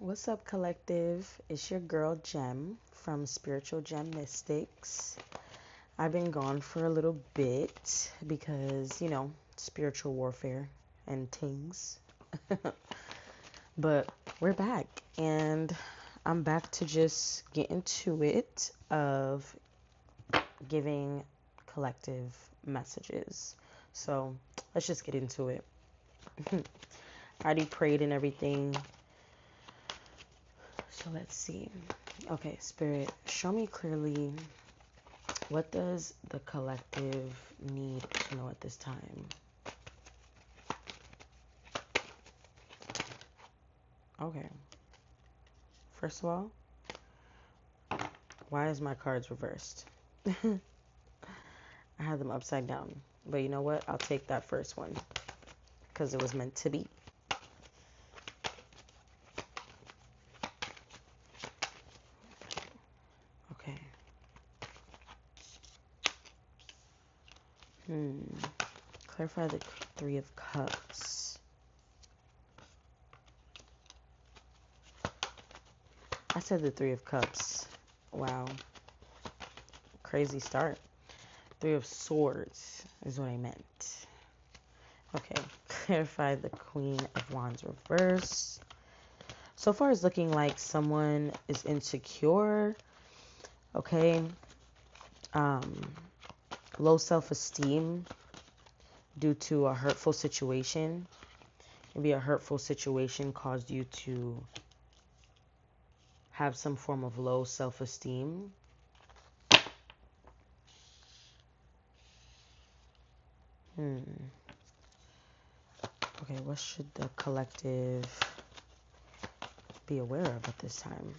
What's up, collective? It's your girl Gem from Spiritual Gem Mystics. I've been gone for a little bit because, spiritual warfare and things. But we're back, and I'm back to just get into it of giving collective messages. So let's just get into it. I already prayed and everything. So let's see. Okay, Spirit, show me clearly, what does the collective need to know at this time? Okay. First of all, why is my cards reversed? I had them upside down. But you know what? I'll take that first one because it was meant to be. Okay. Clarify the Three of Cups. I said the Three of Cups. Wow. Crazy start. Three of Swords is what I meant. Okay. Clarify the Queen of Wands reverse. So far, it's looking like someone is insecure. Okay. Low self-esteem due to a hurtful situation. Maybe a hurtful situation caused you to have some form of low self-esteem. Okay, what should the collective be aware of at this time?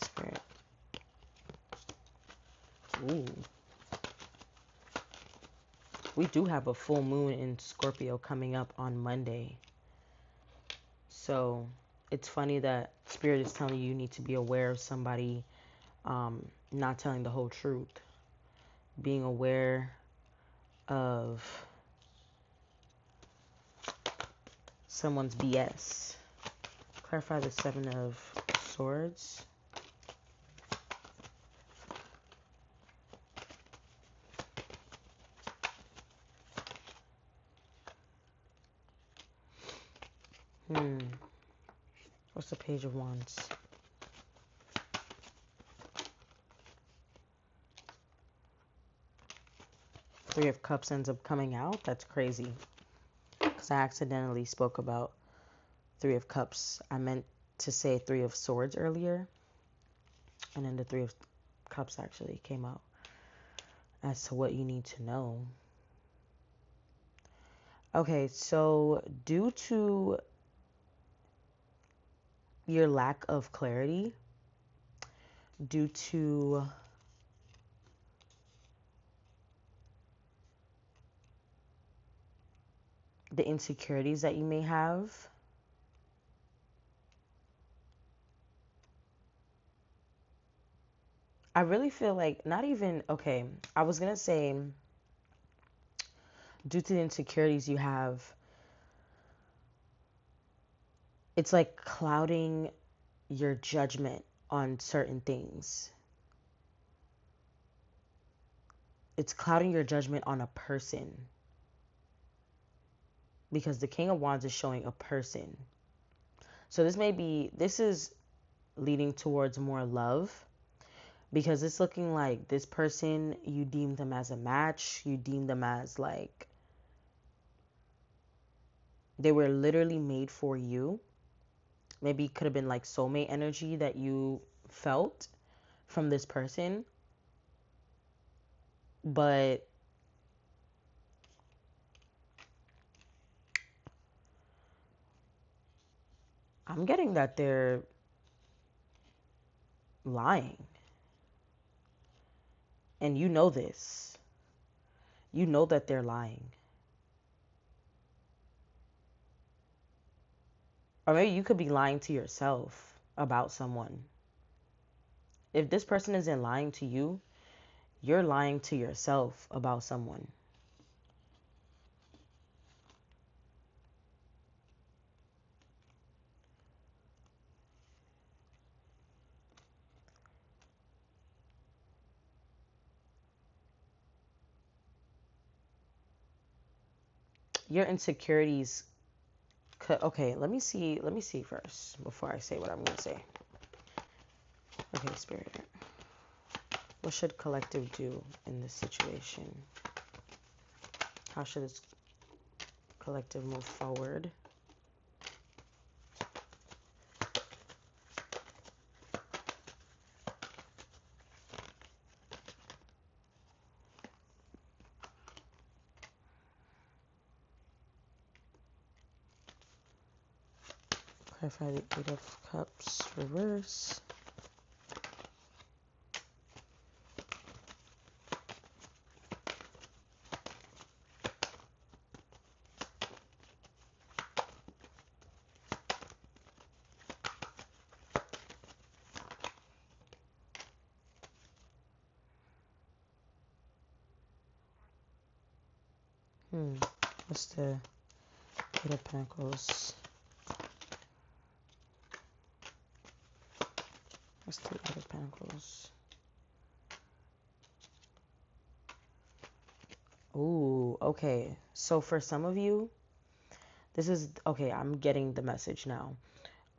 Spirit. Ooh. We do have a full moon in Scorpio coming up on Monday. So it's funny that Spirit is telling you need to be aware of somebody not telling the whole truth. Being aware of someone's BS. Clarify the Seven of Swords. What's the Page of Wands? Three of Cups ends up coming out. That's crazy. Because I accidentally spoke about Three of Cups. I meant to say Three of Swords earlier. And then the Three of Cups actually came out as to what you need to know. Okay, so due to your lack of clarity, due to the insecurities that you may have, I really feel like not even, okay, I was going to say, due to the insecurities you have, it's like clouding your judgment on certain things. It's clouding your judgment on a person. Because the King of Wands is showing a person. So this is leading towards more love. Because it's looking like this person, you deem them as a match. You deem them as like, they were literally made for you. Maybe it could have been like soulmate energy that you felt from this person. But I'm getting that they're lying. And you know this. You know that they're lying. Or maybe you could be lying to yourself about someone. If this person isn't lying to you, you're lying to yourself about someone. your insecurities could, okay, let me see first before I say what I'm going to say. Okay, Spirit. What should collective do in this situation? How should this collective move forward? Clarify the Eight of Cups reverse. What's the Eight of Pentacles? What's the Eight of Pentacles? Ooh, okay. So for some of you, this is, okay, I'm getting the message now.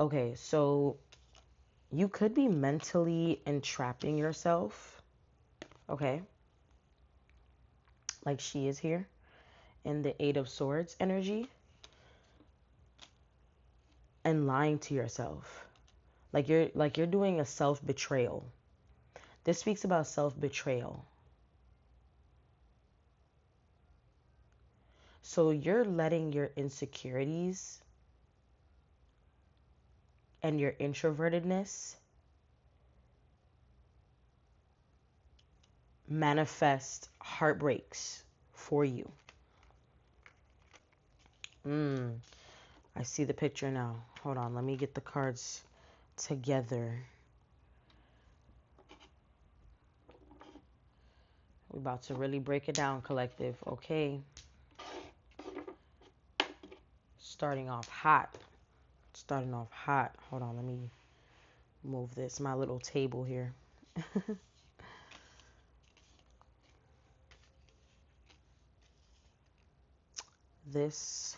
Okay, so you could be mentally entrapping yourself, okay? Like she is here in the Eight of Swords energy, and lying to yourself. Like you're doing a self-betrayal. This speaks about self-betrayal. So you're letting your insecurities and your introvertedness manifest heartbreaks for you. I see the picture now. Hold on, let me get the cards together. We're about to really break it down, collective. Okay. Starting off hot. Starting off hot. Hold on, let me move this. My little table here. This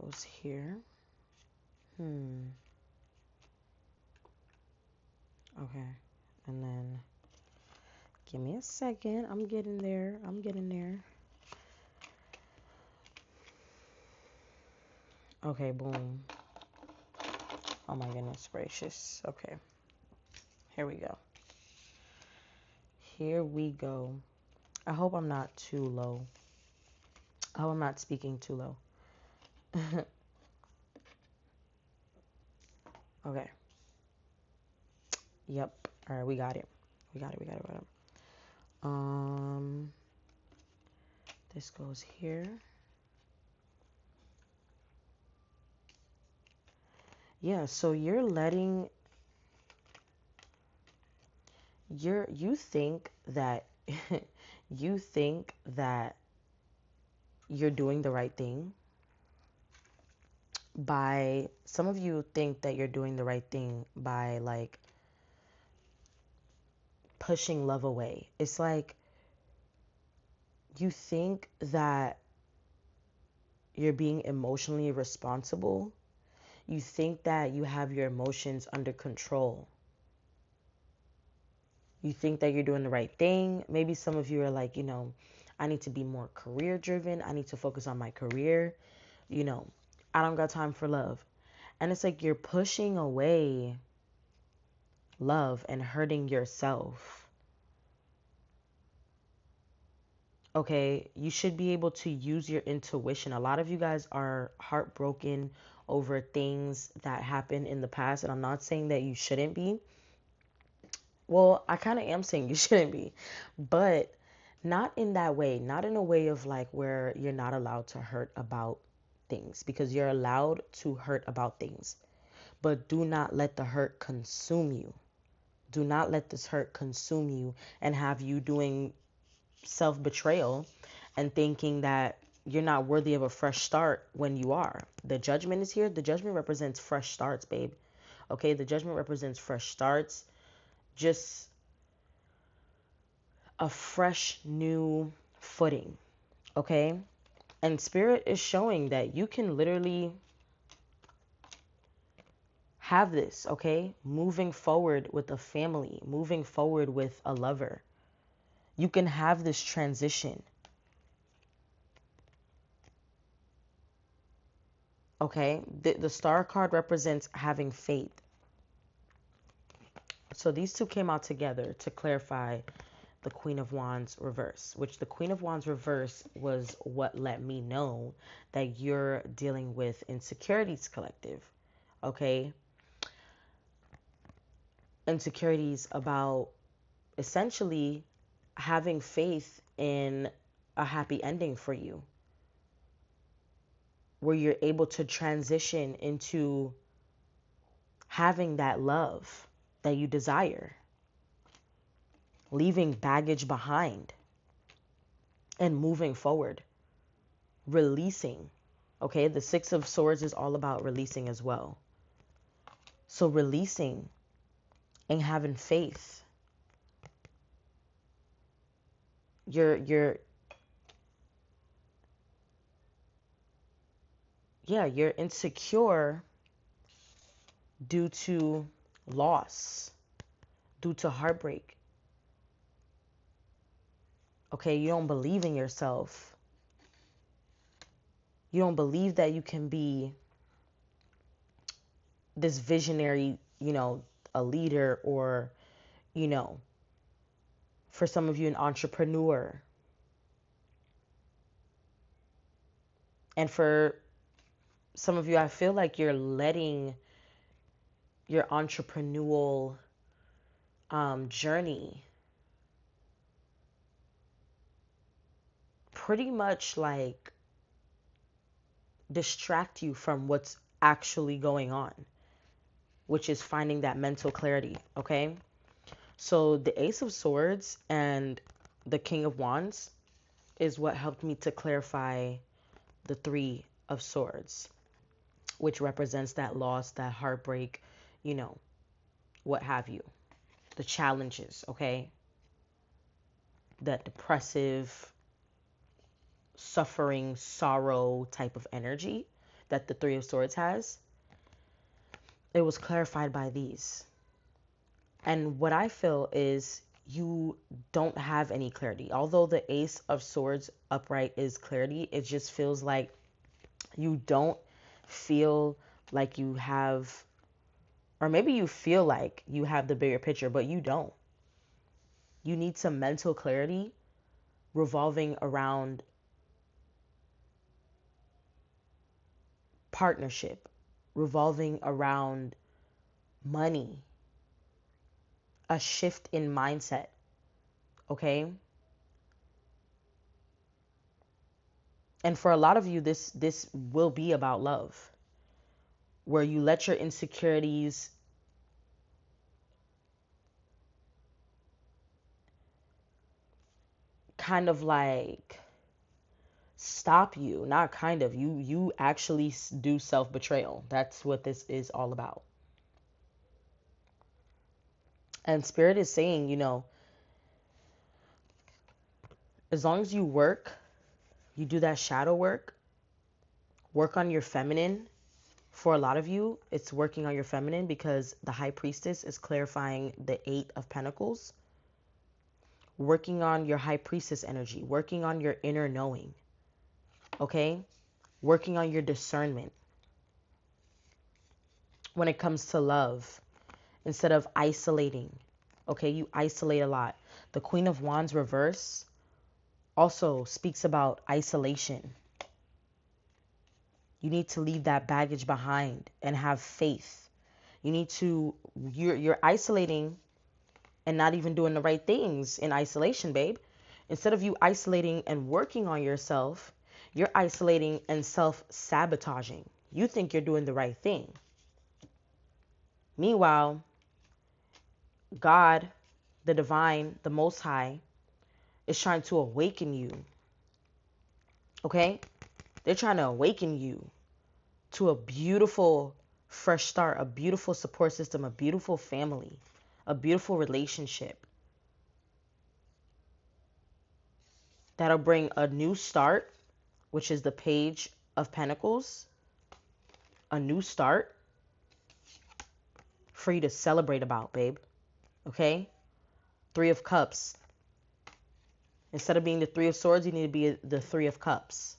goes here. Okay. And then, give me a second. I'm getting there. I'm getting there. Okay, boom. Oh my goodness gracious. Okay. Here we go. Here we go. I hope I'm not too low. I hope I'm not speaking too low. Okay. Yep. All right, we got it. We got it. This goes here. Yeah, so you're letting you think that you think that you're doing the right thing by, some of you think that you're doing the right thing by like pushing love away. It's like you think that you're being emotionally responsible. You think that you have your emotions under control. You think that you're doing the right thing. Maybe some of you are like, I need to be more career driven. I need to focus on my career. I don't got time for love. And it's like you're pushing away love and hurting yourself. Okay, you should be able to use your intuition. A lot of you guys are heartbroken over things that happened in the past, and I'm not saying that you shouldn't be. Well, I kind of am saying you shouldn't be, but not in that way, not in a way of like where you're not allowed to hurt about things, because you're allowed to hurt about things, but do not let the hurt consume you. Do not let this hurt consume you and have you doing self-betrayal and thinking that you're not worthy of a fresh start when you are. The Judgment is here. The Judgment represents fresh starts, babe. Okay, the Judgment represents fresh starts. Just a fresh new footing. Okay? And Spirit is showing that you can literally have this, okay? Moving forward with a family, moving forward with a lover. You can have this transition. Okay? The star card represents having faith. So these two came out together to clarify the Queen of Wands reverse, which the Queen of Wands reverse was what let me know that you're dealing with insecurities collective. Okay? Insecurities about essentially having faith in a happy ending for you, where you're able to transition into having that love that you desire, leaving baggage behind and moving forward, releasing. Okay, the Six of Swords is all about releasing as well. So releasing and having faith. You're insecure due to loss, due to heartbreak. Okay, you don't believe in yourself. You don't believe that you can be this visionary, a leader, or, for some of you, an entrepreneur. And for some of you, I feel like you're letting your entrepreneurial journey pretty much like distract you from what's actually going on, which is finding that mental clarity. Okay, so the Ace of Swords and the King of Wands is what helped me to clarify the Three of Swords, which represents that loss, that heartbreak, what have you, the challenges. Okay, that depressive, suffering, sorrow type of energy that the Three of Swords has. It was clarified by these. And what I feel is you don't have any clarity. Although the Ace of Swords upright is clarity, it just feels like you don't feel like you have, or maybe you feel like you have the bigger picture, but you don't. You need some mental clarity revolving around partnership, revolving around money, a shift in mindset. Okay? And for a lot of you, this will be about love, where you let your insecurities kind of like stop you. Not kind of, you actually do self-betrayal. That's what this is all about. And Spirit is saying, as long as you work, you do that shadow work on your feminine. For a lot of you, it's working on your feminine because the High Priestess is clarifying the Eight of Pentacles. Working on your High Priestess energy, working on your inner knowing, okay? Working on your discernment when it comes to love instead of isolating, okay? You isolate a lot. The Queen of Wands reverse also speaks about isolation. You need to leave that baggage behind and have faith. You need to, you're isolating and not even doing the right things in isolation, babe. Instead of you isolating and working on yourself, you're isolating and self-sabotaging. You think you're doing the right thing. Meanwhile, God, the divine, the Most High, is trying to awaken you. Okay? They're trying to awaken you to a beautiful fresh start, a beautiful support system, a beautiful family, a beautiful relationship that'll bring a new start which is the Page of Pentacles, a new start for you to celebrate about, babe. Okay? Three of Cups. Instead of being the Three of Swords, you need to be the Three of Cups.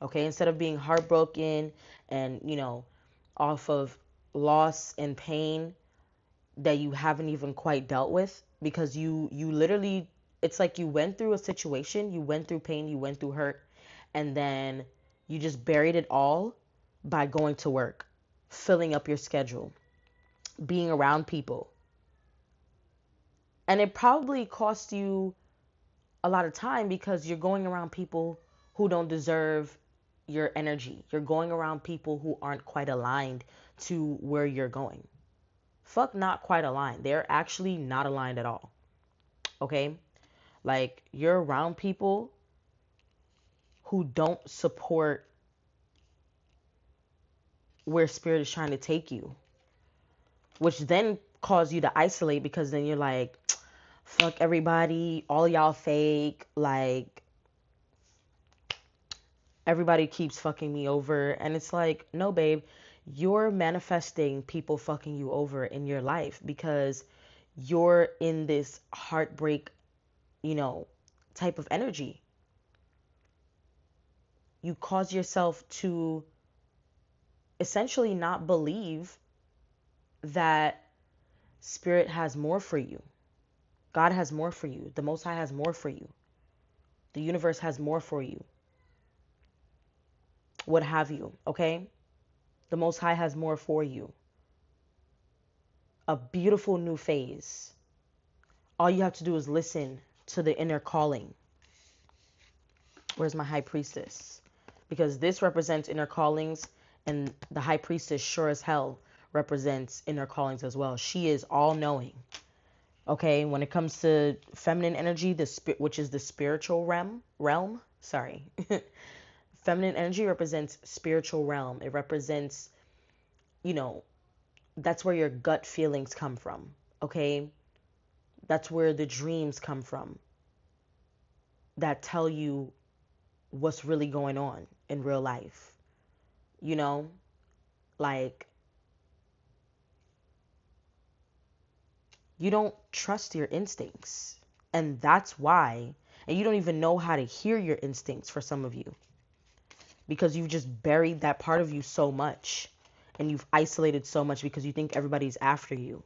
Okay? Instead of being heartbroken and, off of loss and pain that you haven't even quite dealt with, because you literally, it's like you went through a situation, you went through pain, you went through hurt, and then you just buried it all by going to work, filling up your schedule, being around people. And it probably cost you a lot of time because you're going around people who don't deserve your energy. You're going around people who aren't quite aligned to where you're going. Fuck not quite aligned. They're actually not aligned at all. Okay? Like, you're around people who don't support where spirit is trying to take you, which then cause you to isolate, because then you're like, fuck everybody, all y'all fake, like everybody keeps fucking me over. And it's like, no, babe, you're manifesting people fucking you over in your life because you're in this heartbreak, type of energy. You cause yourself to essentially not believe that spirit has more for you. God has more for you. The Most High has more for you. The universe has more for you. What have you, okay? The Most High has more for you. A beautiful new phase. All you have to do is listen to the inner calling. Where's my High Priestess? Because this represents inner callings, and the High Priestess sure as hell represents inner callings as well. She is all-knowing. Okay, when it comes to feminine energy, which is the spiritual realm. Sorry. Feminine energy represents spiritual realm. It represents, that's where your gut feelings come from. Okay? That's where the dreams come from that tell you what's really going on in real life. Like, you don't trust your instincts. And that's why, and you don't even know how to hear your instincts for some of you, because you've just buried that part of you so much, and you've isolated so much because you think everybody's after you.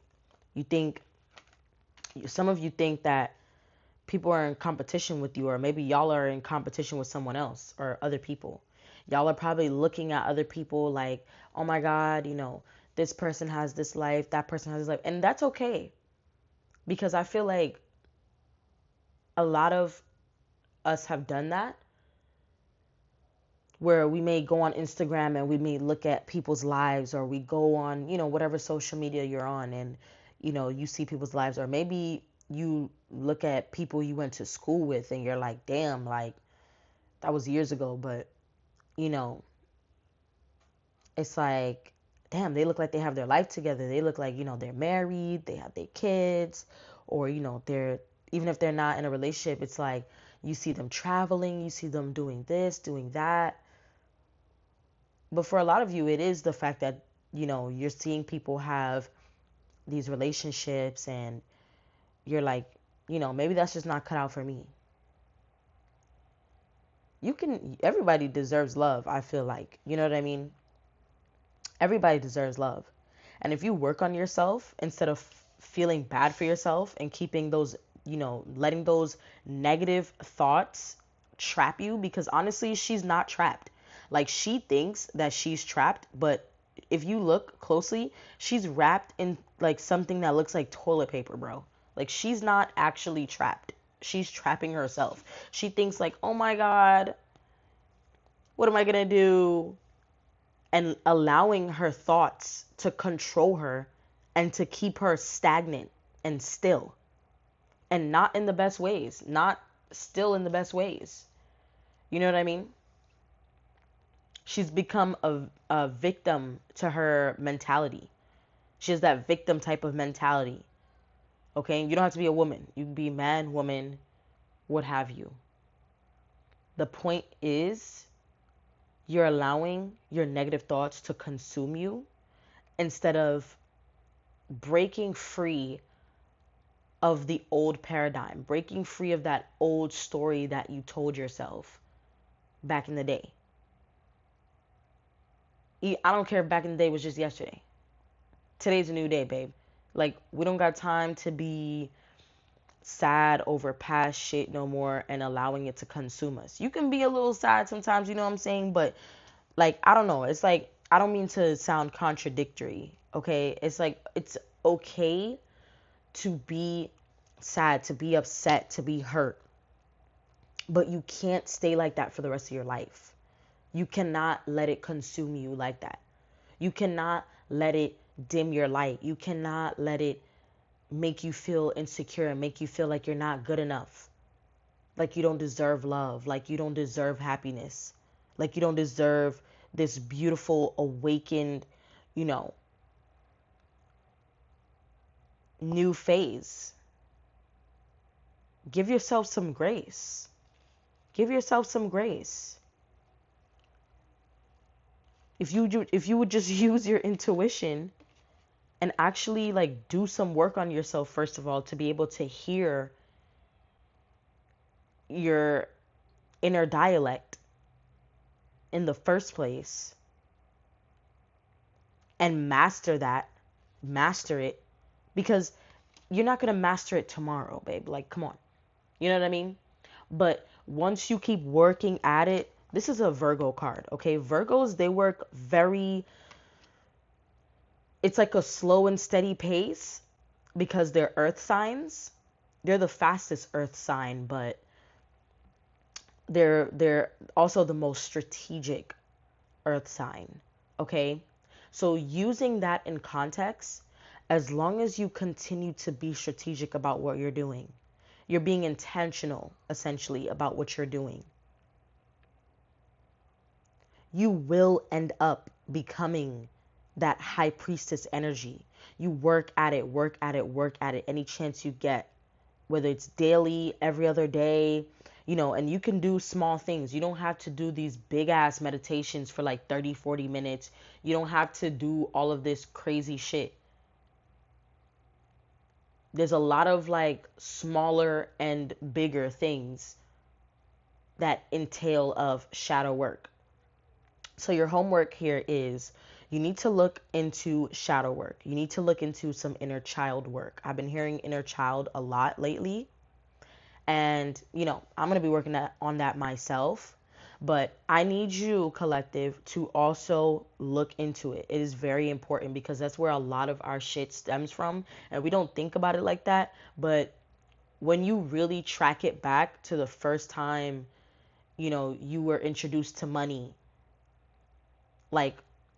Some of you think that people are in competition with you, or maybe y'all are in competition with someone else or other people. Y'all are probably looking at other people like, oh my God, this person has this life, that person has this life. And that's okay. Because I feel like a lot of us have done that, where we may go on Instagram and we may look at people's lives, or we go on, whatever social media you're on, and, you see people's lives, or maybe you look at people you went to school with and you're like, damn, like that was years ago, but, it's like, damn, they look like they have their life together. They look like, they're married, they have their kids, or, they're, even if they're not in a relationship, it's like you see them traveling, you see them doing this, doing that. But for a lot of you, it is the fact that, you're seeing people have these relationships, and you're like, maybe that's just not cut out for me. Everybody deserves love, I feel like. You know what I mean? Everybody deserves love. And if you work on yourself instead of feeling bad for yourself and keeping those, letting those negative thoughts trap you, because honestly, she's not trapped. Like, she thinks that she's trapped, but if you look closely, she's wrapped in like something that looks like toilet paper, bro. Like, she's not actually trapped. She's trapping herself. She thinks like, oh my God, what am I gonna do? And allowing her thoughts to control her and to keep her stagnant and still, and not in the best ways, not still in the best ways. You know what I mean? She's become a victim to her mentality. She has that victim type of mentality. Okay? You don't have to be a woman. You can be man, woman, what have you. The point is, you're allowing your negative thoughts to consume you instead of breaking free of the old paradigm, breaking free of that old story that you told yourself back in the day. I don't care if back in the day was just yesterday. Today's a new day, babe. Like, we don't got time to be sad over past shit no more and allowing it to consume us. You can be a little sad sometimes, you know what I'm saying? But, like, I don't know. It's like, I don't mean to sound contradictory, okay? It's like, it's okay to be sad, to be upset, to be hurt. But you can't stay like that for the rest of your life. You cannot let it consume you like that. You cannot let it dim your light. You cannot let it make you feel insecure and make you feel like you're not good enough. Like you don't deserve love. Like you don't deserve happiness. Like you don't deserve this beautiful, awakened, you know, new phase. Give yourself some grace. Give yourself some grace. If you would just use your intuition and actually like do some work on yourself first of all to be able to hear your inner dialect in the first place and master it, because you're not going to master it tomorrow, babe. Like, come on. You know what I mean? But once you keep working at it, this is a Virgo card, okay? Virgos, they work it's like a slow and steady pace because they're earth signs. They're the fastest earth sign, but they're also the most strategic earth sign, okay? So using that in context, as long as you continue to be strategic about what you're doing, you're being intentional essentially about what you're doing, you will end up becoming that high priestess energy. You work at it, work at it, work at it any chance you get, whether it's daily, every other day, you know, and you can do small things. You don't have to do these big ass meditations for like 30, 40 minutes. You don't have to do all of this crazy shit. There's a lot of like smaller and bigger things that entail of shadow work. So your homework here is you need to look into shadow work. You need to look into some inner child work. I've been hearing inner child a lot lately. And, you know, I'm going to be working on that myself. But I need you, collective, to also look into it. It is very important because that's where a lot of our shit stems from. And we don't think about it like that. But when you really track it back to the first time, you know, you were introduced to money, like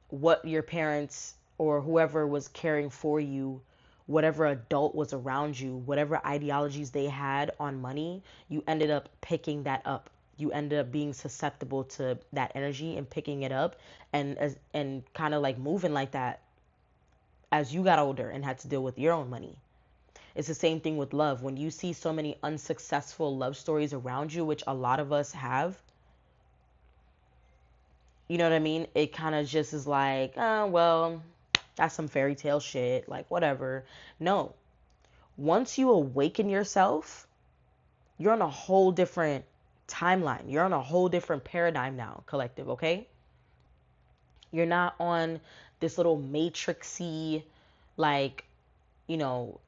what your parents or whoever was caring for you, whatever adult was around you, whatever ideologies they had on money, you ended up picking that up. You ended up being susceptible to that energy and picking it up and kind of like moving like that as you got older and had to deal with your own money. It's the same thing with love. When you see so many unsuccessful love stories around you, which a lot of us have, you know what I mean? It kind of just is like, oh, well, that's some fairy tale shit, like whatever. No. Once you awaken yourself, you're on a whole different timeline. You're on a whole different paradigm now, collective, okay? You're not on this little matrixy, like, you know,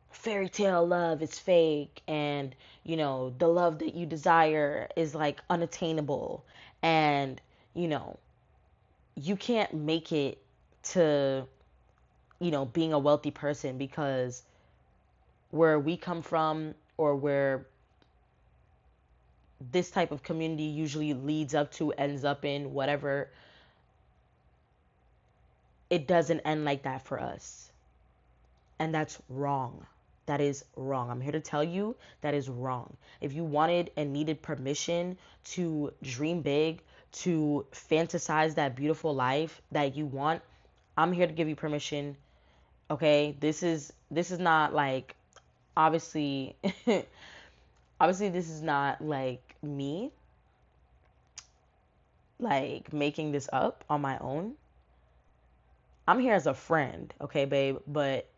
fairy tale love is fake and, you know, the love that you desire is like unattainable and, you know, you can't make it to, you know, being a wealthy person because where we come from or where this type of community usually leads up to, ends up in, whatever, it doesn't end like that for us. And that's wrong. That is wrong. I'm here to tell you that is wrong. If you wanted and needed permission to dream big, to fantasize that beautiful life that you want, I'm here to give you permission. Okay? This is not like, obviously obviously this is not like me like making this up on my own. I'm here as a friend, okay, babe, but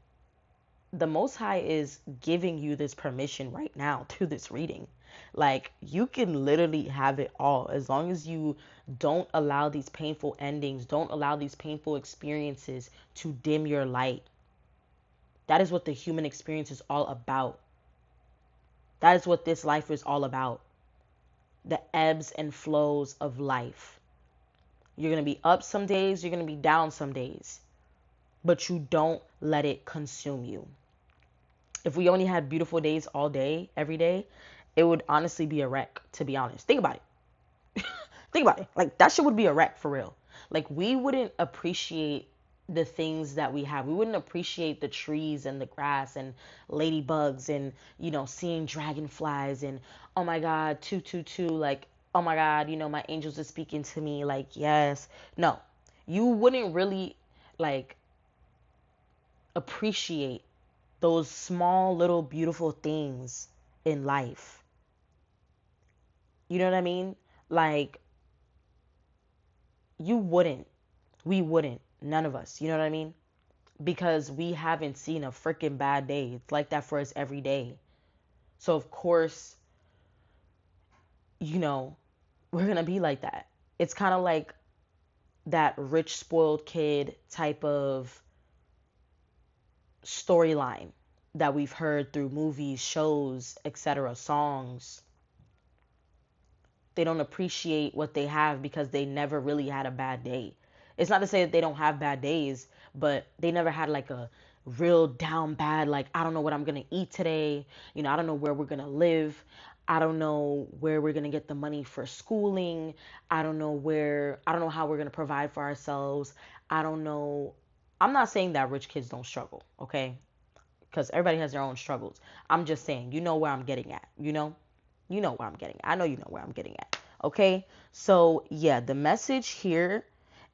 the Most High is giving you this permission right now through this reading. Like, you can literally have it all as long as you don't allow these painful endings, don't allow these painful experiences to dim your light. That is what the human experience is all about. That is what this life is all about. The ebbs and flows of life. You're going to be up some days, you're going to be down some days, but you don't let it consume you. If we only had beautiful days all day, every day, it would honestly be a wreck, to be honest. Think about it. Think about it. Like, that shit would be a wreck for real. Like, we wouldn't appreciate the things that we have. We wouldn't appreciate the trees and the grass and ladybugs and, seeing dragonflies and, oh my God, 222, like, oh my God, my angels are speaking to me, like, yes. No, you wouldn't really, like, appreciate those small little beautiful things in life. You know what I mean? Like, you wouldn't. We wouldn't. None of us. You know what I mean? Because we haven't seen a freaking bad day. It's like that for us every day. So, of course, you know, we're going to be like that. It's kind of like that rich, spoiled kid type of storyline that we've heard through movies, shows, etc., songs. They don't appreciate what they have because they never really had a bad day. It's not to say that they don't have bad days, but they never had like a real down bad, like, I don't know what I'm going to eat today. I don't know where we're going to live. I don't know where we're going to get the money for schooling. I don't know how we're going to provide for ourselves. I don't know. I'm not saying that rich kids don't struggle, okay? Because everybody has their own struggles. I'm just saying, you know where I'm getting at, you know? You know where I'm getting at. I know you know where I'm getting at. Okay? So, yeah, the message here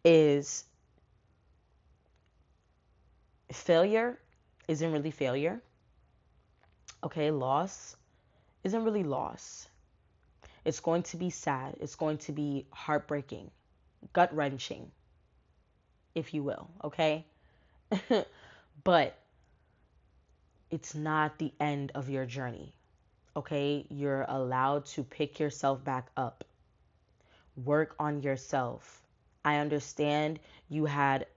is failure isn't really failure. Okay? Loss isn't really loss. It's going to be sad. It's going to be heartbreaking, gut wrenching, if you will. Okay? But it's not the end of your journey. Okay? You're allowed to pick yourself back up. Work on yourself. I understand you had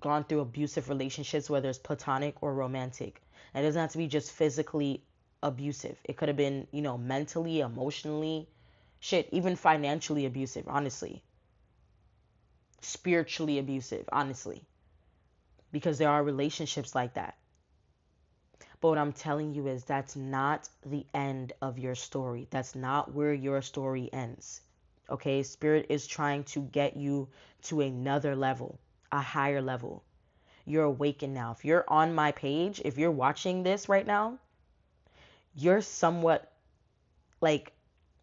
gone through abusive relationships, whether it's platonic or romantic. It doesn't have to be just physically abusive. It could have been, mentally, emotionally, shit, even financially abusive, honestly. Spiritually abusive, honestly. Because there are relationships like that. But what I'm telling you is that's not the end of your story. That's not where your story ends. Okay? Spirit is trying to get you to another level, a higher level. You're awakened now. If you're on my page, if you're watching this right now, you're somewhat like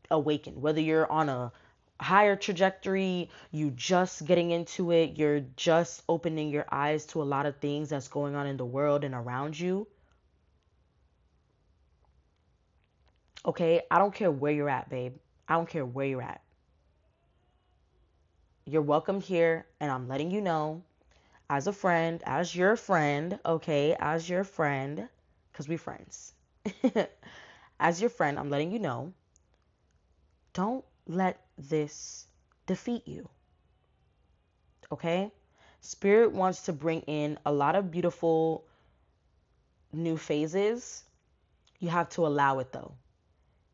awakened. Whether you're on a higher trajectory, you just getting into it, you're just opening your eyes to a lot of things that's going on in the world and around you. Okay, I don't care where you're at, babe. I don't care where you're at. You're welcome here, and I'm letting you know as a friend, as your friend, okay, as your friend, because we're friends. As your friend, I'm letting you know, don't let this defeat you, okay? Spirit wants to bring in a lot of beautiful new phases. You have to allow it, though.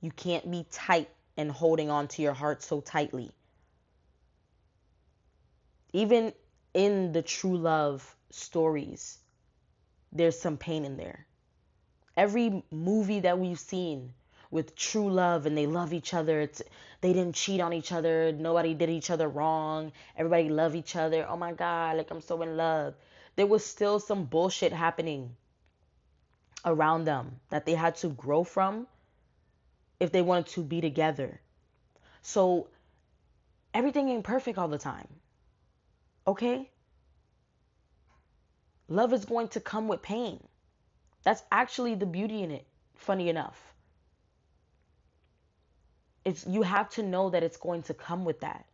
You can't be tight and holding on to your heart so tightly. Even in the true love stories, there's some pain in there. Every movie that we've seen with true love and they love each other, they didn't cheat on each other, nobody did each other wrong, everybody love each other, oh my God, like I'm so in love. There was still some bullshit happening around them that they had to grow from if they wanted to be together. So everything ain't perfect all the time, okay? Love is going to come with pain. That's actually the beauty in it, funny enough. You have to know that it's going to come with that.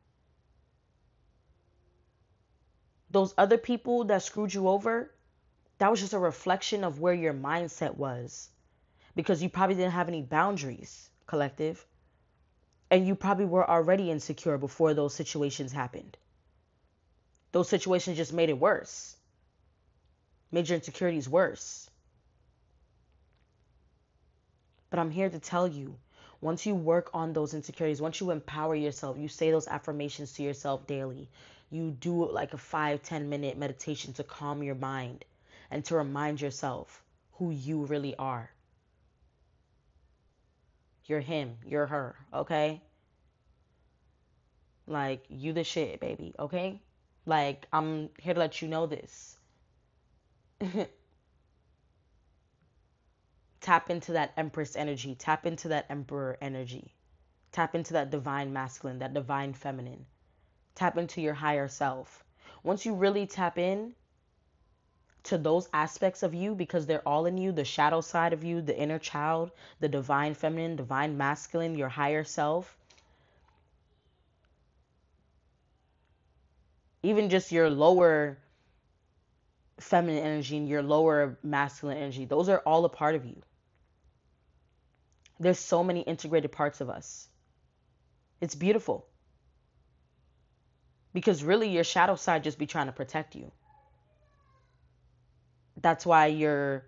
Those other people that screwed you over, that was just a reflection of where your mindset was. Because you probably didn't have any boundaries, collective. And you probably were already insecure before those situations happened. Those situations just made it worse, made your insecurities worse. But I'm here to tell you, once you work on those insecurities, once you empower yourself, you say those affirmations to yourself daily, you do like a 5-10 minute meditation to calm your mind and to remind yourself who you really are. You're him, you're her, okay? Like, you the shit, baby, okay? Like, I'm here to let you know this. Tap into that Empress energy. Tap into that Emperor energy. Tap into that divine masculine, that divine feminine. Tap into your higher self. Once you really tap in to those aspects of you, because they're all in you, the shadow side of you, the inner child, the divine feminine, divine masculine, your higher self, even just your lower feminine energy and your lower masculine energy, those are all a part of you. There's so many integrated parts of us. It's beautiful. Because really your shadow side just be trying to protect you. That's why you're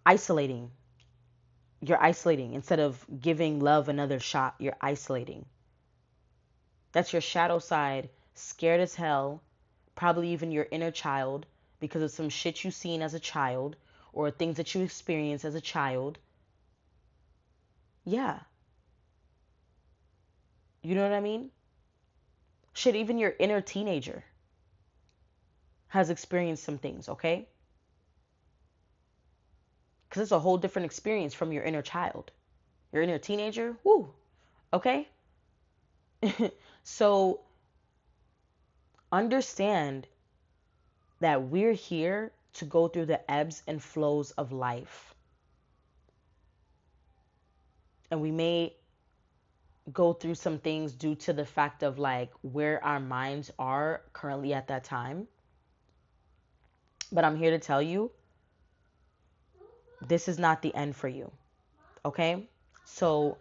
isolating. You're isolating. Instead of giving love another shot, you're isolating. That's your shadow side, scared as hell, probably even your inner child, because of some shit you seen as a child or things that you experienced as a child. Yeah. You know what I mean? Shit, even your inner teenager has experienced some things, okay? Because it's a whole different experience from your inner child. Your inner teenager, woo, okay? So understand that we're here to go through the ebbs and flows of life. And we may go through some things due to the fact of like where our minds are currently at that time. But I'm here to tell you, this is not the end for you. Okay? So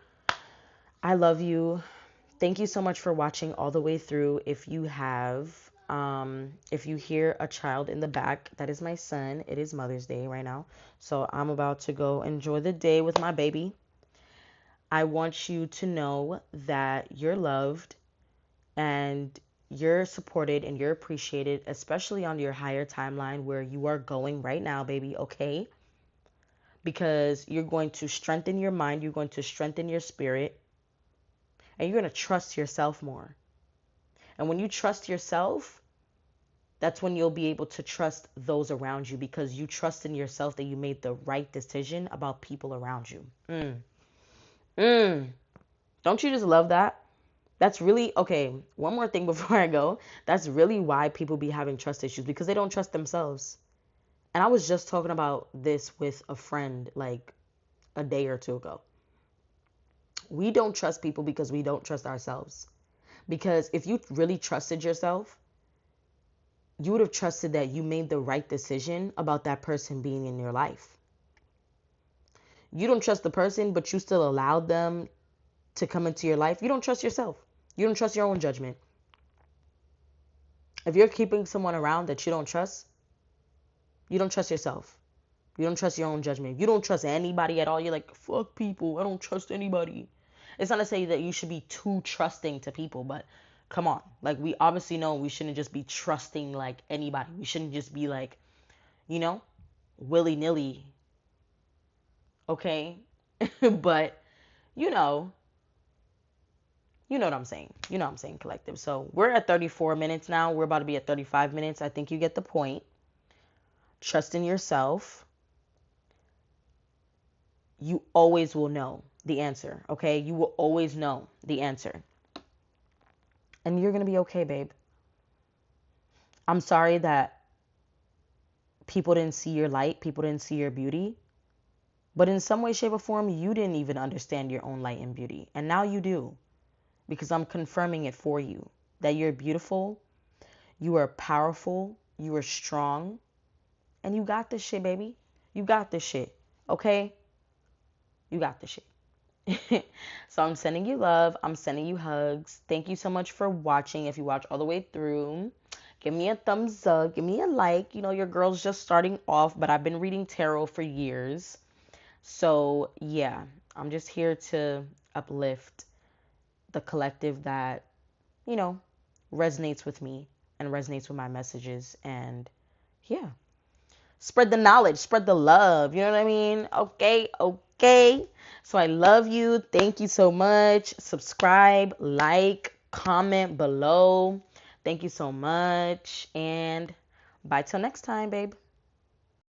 I love you. Thank you so much for watching all the way through. If you hear a child in the back, that is my son. It is Mother's Day right now. So I'm about to go enjoy the day with my baby. I want you to know that you're loved and you're supported and you're appreciated, especially on your higher timeline where you are going right now, baby, okay? Because you're going to strengthen your mind, you're going to strengthen your spirit, and you're going to trust yourself more. And when you trust yourself, that's when you'll be able to trust those around you, because you trust in yourself that you made the right decision about people around you. Don't you just love that? That's really, okay, one more thing before I go. That's really why people be having trust issues, because they don't trust themselves. And I was just talking about this with a friend like a day or two ago. We don't trust people because we don't trust ourselves. Because if you really trusted yourself, you would have trusted that you made the right decision about that person being in your life. You don't trust the person, but you still allowed them to come into your life. You don't trust yourself. You don't trust your own judgment. If you're keeping someone around that you don't trust yourself. You don't trust your own judgment. You don't trust anybody at all. You're like, fuck people. I don't trust anybody. It's not to say that you should be too trusting to people, but come on. Like, we obviously know we shouldn't just be trusting like anybody. We shouldn't just be like, willy-nilly. Okay? But, you know what I'm saying. You know what I'm saying, collective. So we're at 34 minutes now. We're about to be at 35 minutes. I think you get the point. Trust in yourself. You always will know the answer, okay? You will always know the answer. And you're going to be okay, babe. I'm sorry that people didn't see your light. People didn't see your beauty. But in some way, shape, or form, you didn't even understand your own light and beauty. And now you do. Because I'm confirming it for you. That you're beautiful. You are powerful. You are strong. And you got this shit, baby. You got this shit. Okay? You got this shit. So I'm sending you love. I'm sending you hugs. Thank you so much for watching. If you watch all the way through, give me a thumbs up. Give me a like. You know, your girl's just starting off, but I've been reading tarot for years. So, yeah, I'm just here to uplift the collective that, you know, resonates with me and resonates with my messages. And yeah, spread the knowledge, spread the love. You know what I mean? Okay, okay. So I love you. Thank you so much. Subscribe, like, comment below. Thank you so much. And bye till next time, babe.